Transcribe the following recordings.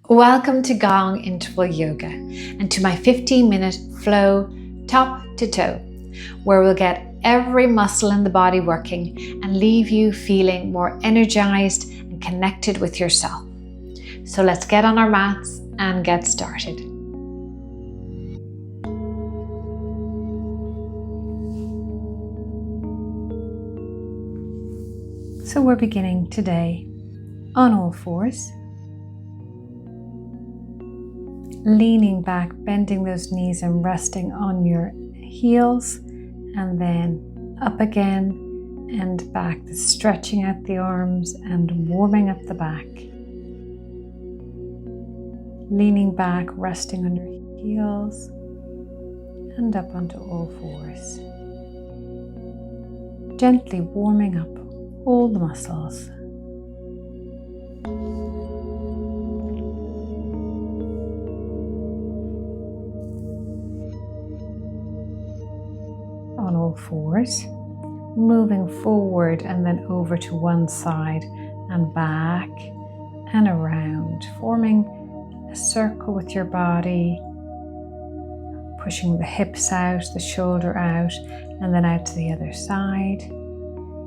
Welcome to Gong Interval Yoga and to my 15-minute flow top to toe, where we'll get every muscle in the body working and leave you feeling more energized and connected with yourself. So let's get on our mats and get started. So we're beginning today on all fours. Leaning back, bending those knees and resting on your heels, and then up again and back, stretching out the arms and warming up the back. Leaning back, resting on your heels and up onto all fours. Gently warming up all the muscles. On all fours, moving forward and then over to one side and back and around, forming a circle with your body, pushing the hips out, the shoulder out, and then out to the other side,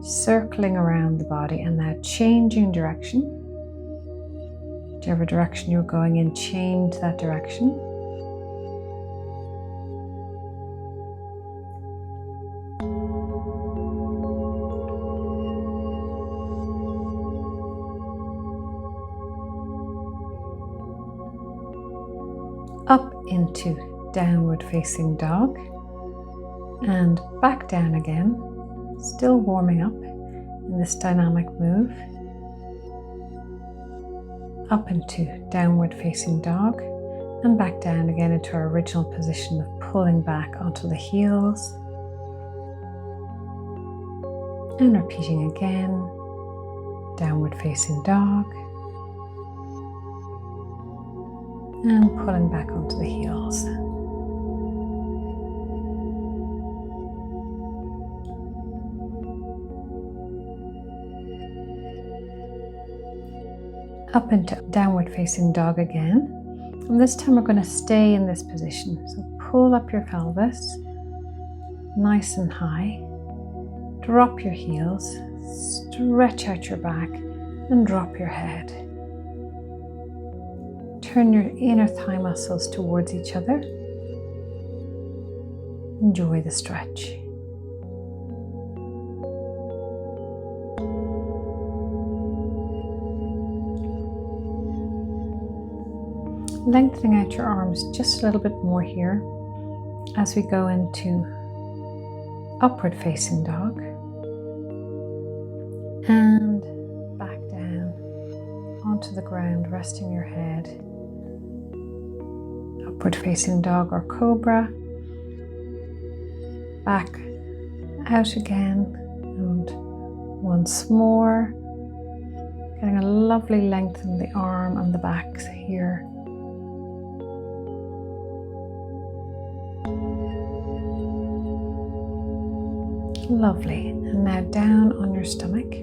circling around the body, and now changing direction. Whichever direction you're going in, change that direction. Up into downward facing dog and back down again, still warming up in this dynamic move. Up into downward facing dog and back down again into our original position of pulling back onto the heels. And repeating again, downward facing dog. And pulling back onto the heels. Up into downward facing dog again. And this time we're going to stay in this position. So pull up your pelvis, nice and high. Drop your heels, stretch out your back, and drop your head. Turn your inner thigh muscles towards each other. Enjoy the stretch. Lengthening out your arms just a little bit more here as we go into upward facing dog and back down onto the ground, resting your head. Upward facing dog or cobra, back out again, and once more, getting a lovely length in the arm and the back here. Lovely, and now down on your stomach,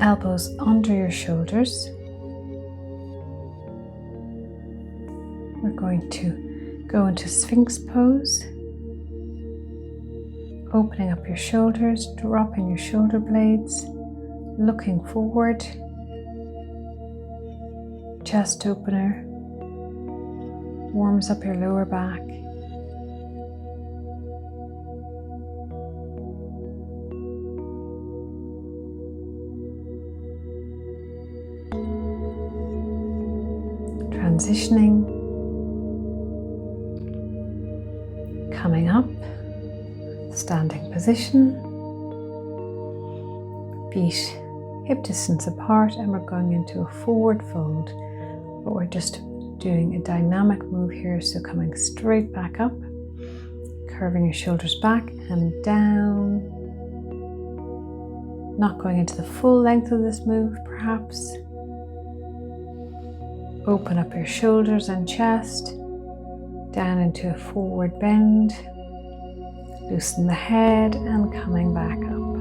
elbows under your shoulders. We're going to go into Sphinx pose, opening up your shoulders, dropping your shoulder blades, looking forward, chest opener, warms up your lower back. Transitioning. Coming up, standing position, feet hip distance apart, and we're going into a forward fold, but we're just doing a dynamic move here, so coming straight back up, curving your shoulders back and down, not going into the full length of this move perhaps. Open up your shoulders and chest, down into a forward bend, loosen the head and coming back up.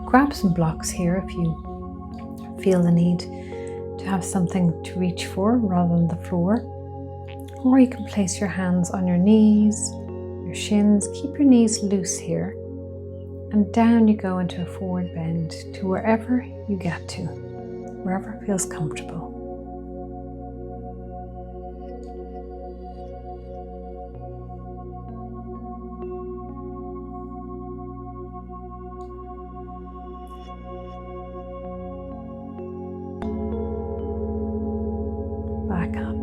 Grab some blocks here if you feel the need to have something to reach for rather than the floor. Or you can place your hands on your knees, your shins. Keep your knees loose here. And down you go into a forward bend to wherever you get to, wherever feels comfortable. Back up.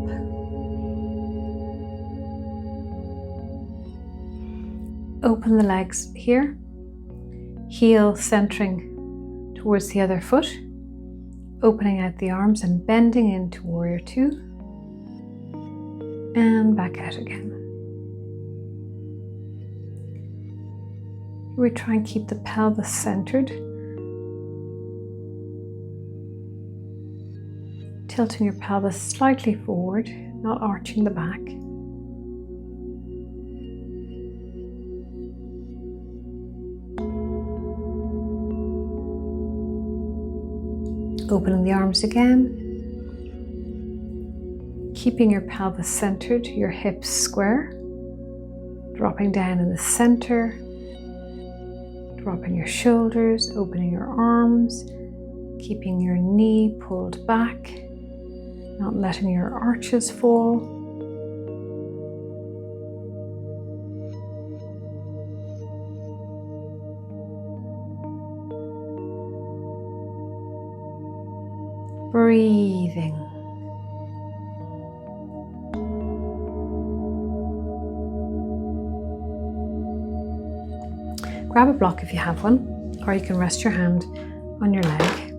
Open the legs here. Heel centering towards the other foot, opening out the arms and bending into Warrior Two, and back out again. We try and keep the pelvis centered, tilting your pelvis slightly forward, not arching the back. Opening the arms again, keeping your pelvis centered, your hips square, dropping down in the center, dropping your shoulders, opening your arms, keeping your knee pulled back, not letting your arches fall. Breathing. Grab a block if you have one, or you can rest your hand on your leg.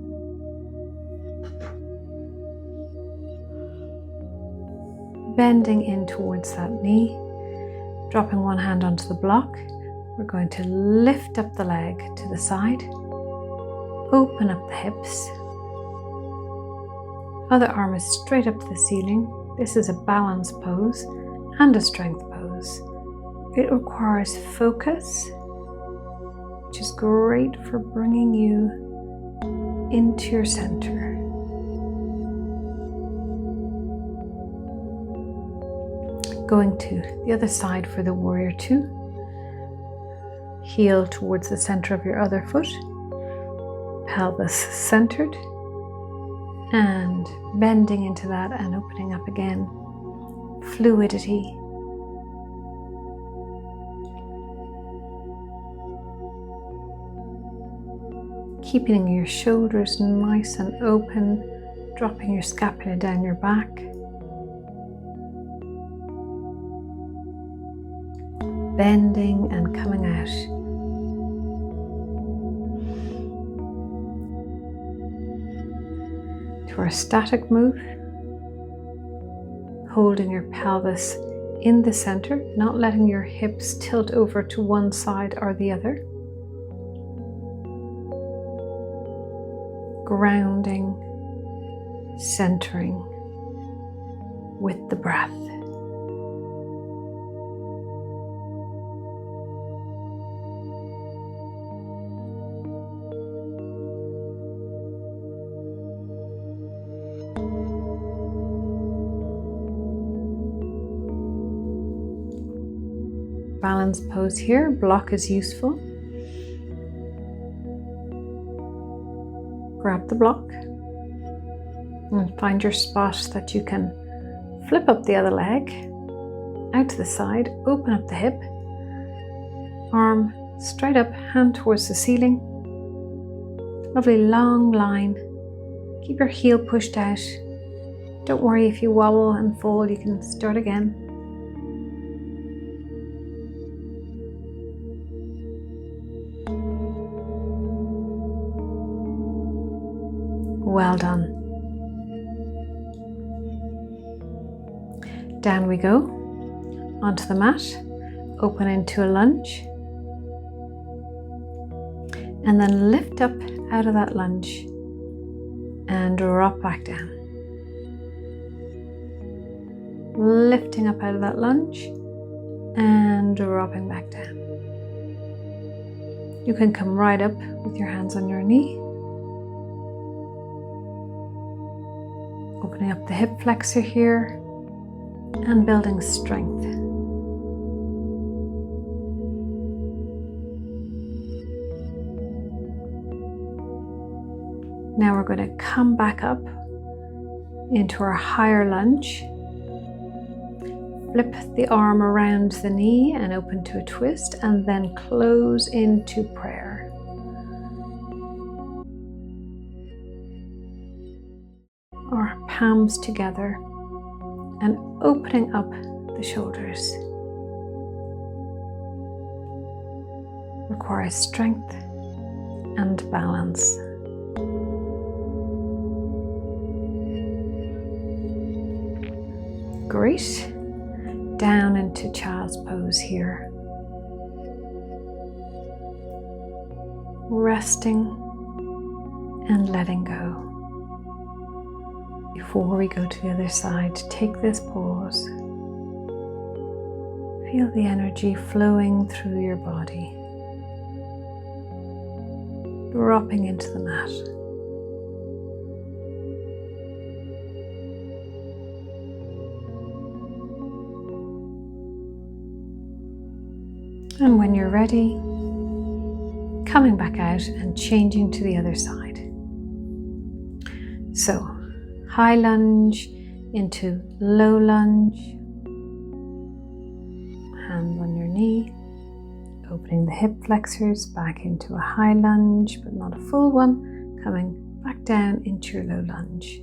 Bending in towards that knee, dropping one hand onto the block. We're going to lift up the leg to the side, open up the hips. Other arm is straight up to the ceiling. This is a balance pose and a strength pose. It requires focus, which is great for bringing you into your center. Going to the other side for the Warrior Two. Heel towards the center of your other foot. Pelvis centered. And bending into that and opening up again. Fluidity. Keeping your shoulders nice and open, dropping your scapula down your back. Bending and coming out. To our static move, holding your pelvis in the center, not letting your hips tilt over to one side or the other. Grounding, centering with the breath. Balance pose here. Block is useful. Grab the block and find your spot that you can flip up the other leg out to the side, open up the hip, arm straight up, hand towards the ceiling. Lovely long line. Keep your heel pushed out. Don't worry if you wobble and fall, you can start again. Well done. Down we go, onto the mat, open into a lunge, and then lift up out of that lunge and drop back down. Lifting up out of that lunge and dropping back down. You can come right up with your hands on your knee. Opening up the hip flexor here and building strength. Now we're going to come back up into our higher lunge. Flip the arm around the knee and open to a twist, and then close into prayer. Our palms together and opening up the shoulders. Requires strength and balance. Great. Down into child's pose here. Resting and letting go. Before we go to the other side, take this pause. Feel the energy flowing through your body. Dropping into the mat. And when you're ready, coming back out and changing to the other side. So, high lunge into low lunge. Hands on your knee. Opening the hip flexors back into a high lunge, but not a full one. Coming back down into your low lunge.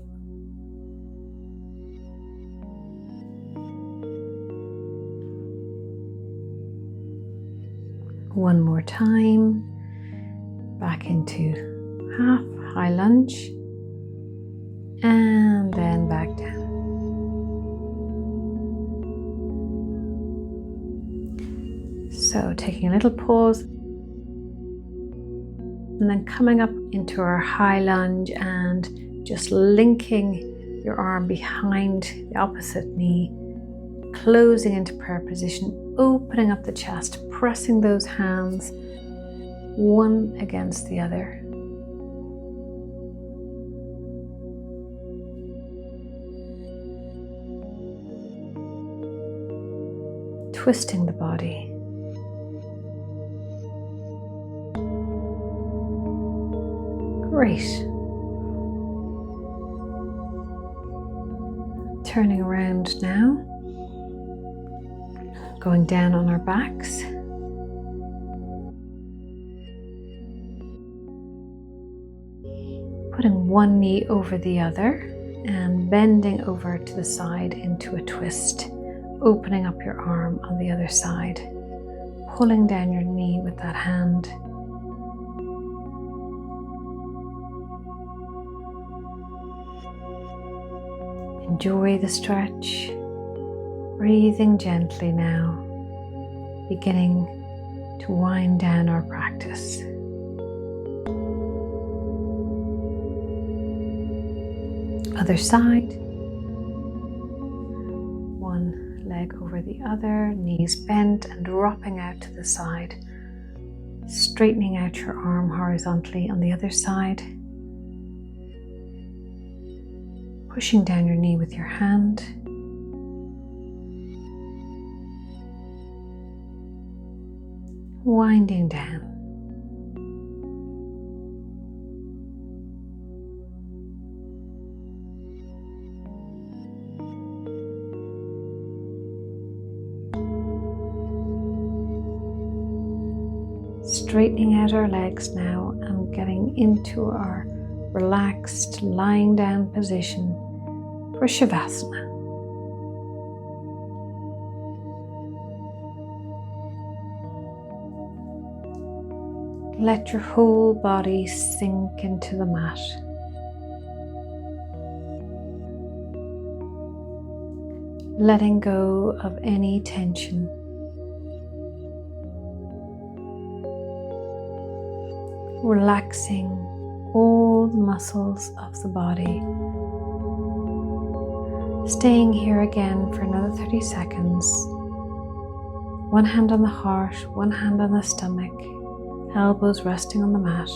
One more time, back into half high lunge, and then back down. So taking a little pause, and then coming up into our high lunge and just linking your arm behind the opposite knee, closing into prayer position, opening up the chest, pressing those hands one against the other. Twisting the body. Great. Turning around now. Going down on our backs. Putting one knee over the other and bending over to the side into a twist. Opening up your arm on the other side. Pulling down your knee with that hand. Enjoy the stretch. Breathing gently now, beginning to wind down our practice. Other side. One leg over the other, knees bent and dropping out to the side. Straightening out your arm horizontally on the other side. Pushing down your knee with your hand. Winding down. Straightening out our legs now and getting into our relaxed lying down position for Shavasana. Let your whole body sink into the mat. Letting go of any tension. Relaxing all the muscles of the body. Staying here again for another 30 seconds. One hand on the heart, one hand on the stomach. Elbows resting on the mat.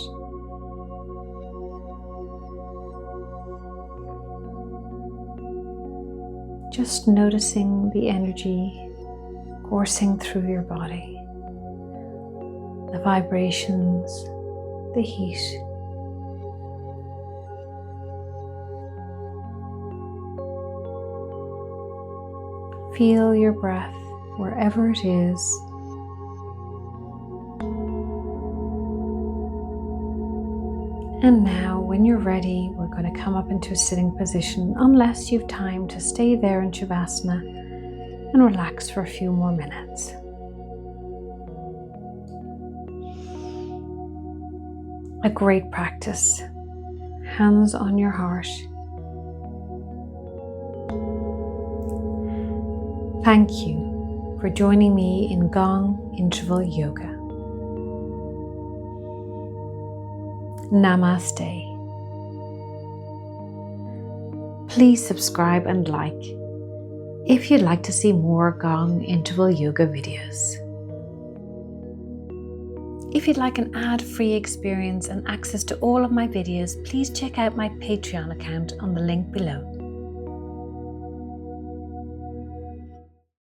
Just noticing the energy coursing through your body, the vibrations, the heat. Feel your breath wherever it is. And now, when you're ready, we're going to come up into a sitting position, unless you've time to stay there in Shavasana and relax for a few more minutes. A great practice. Hands on your heart. Thank you for joining me in Gong Interval Yoga. Namaste. Please subscribe and like if you'd like to see more Gong Interval Yoga videos. If you'd like an ad-free experience and access to all of my videos, please check out my Patreon account on the link below.